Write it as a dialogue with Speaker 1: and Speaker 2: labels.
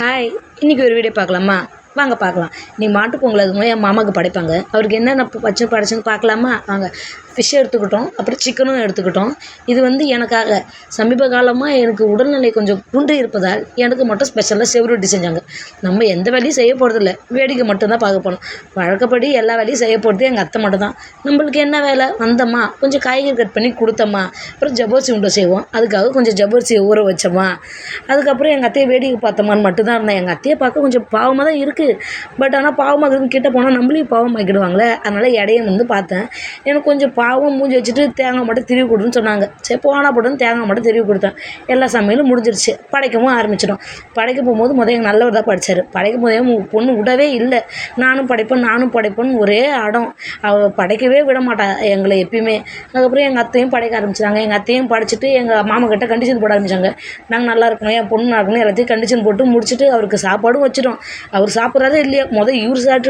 Speaker 1: Hi, இன்னைக்கு ஒரு video பார்க்கலாமா? வாங்க பார்க்கலாம். இன்னைக்கு மாட்டுப் பொங்கல் அதுவும் என் மாமாவுக்கு படைப்பாங்க. அவருக்கு என்னென்ன படைச்சுன்னு பார்க்கலாமா? வாங்க. ஃபிஷ் எடுத்துக்கிட்டோம், அப்புறம் சிக்கனும் எடுத்துக்கிட்டோம். இது எனக்காக சமீப காலமாக எனக்கு உடல்நிலை கொஞ்சம் குன்றி இருப்பதால் எனக்கு மட்டும் ஸ்பெஷலாக செவரொட்டி செஞ்சாங்க. நம்ம எந்த வேலையும் செய்ய போகிறதில்ல, வேடிக்கை மட்டும்தான் பார்க்க போகிறோம். வழக்கப்படி எல்லா வேலையும் செய்ய போகிறது எங்கள் அத்தை மட்டும் தான். நம்மளுக்கு என்ன வேலை? வந்தோமா, கொஞ்சம் காய்கறி கட் பண்ணி கொடுத்தோமா, அப்புறம் ஜவ்வரிசி உண்டை செய்வோம். அதுக்காக கொஞ்சம் ஜவ்வரிசியை ஊற வச்சோமா, அதுக்கப்புறம் எங்கள் அத்தையை வேடிக்கை பார்த்தோமான்னு மட்டும்தான் இருந்தேன். எங்கள் அத்தையை பார்க்க கொஞ்சம் பாவமாக தான் இருக்குது. பட் ஆனால் பாவமாக இருக்குதுன்னு கிட்ட போனால் நம்மளையும் பாவமாக்கிடுவாங்களே, அதனால் இடையை பார்த்தேன். எனக்கு கொஞ்சம் பாவம் மூஞ்சி வச்சுட்டு தேங்காய் மட்டும் திருவி கொடுன்னு சொன்னாங்க. சரி போனால் போட்டுன்னு தேங்காய் மட்டும் திருவி கொடுத்தேன். எல்லா சமையலும் முடிஞ்சிருச்சு. படைக்கவும் ஆரம்பிச்சிடும். படைக்க போகும்போது எங்கள் நல்லவர் தான் படித்தார். படைக்கும் போதே பொண்ணு விடவே இல்லை. நானும் படைப்பேன்னு ஒரே அடம். அவள் படைக்கவே விட மாட்டா எங்களை எப்பயுமே. அதுக்கப்புறம் எங்கள் அத்தையும் படைக்க ஆரம்பிச்சிட்டாங்க. எங்கள் அத்தையும் படிச்சுட்டு எங்கள் மாமா கிட்ட கண்டிஷன் போட ஆரம்பித்தாங்க. நாங்கள் நல்லா இருக்கணும், என் பொண்ணு நல்லா இருக்கணும், எல்லாத்தையும் கண்டிஷன் போட்டு முடிச்சுட்டு அவருக்கு சாப்பாடும் வச்சிட்டோம். அவர் சாப்பிட்றாரே இல்லையா, இவர் சாப்பிட்டு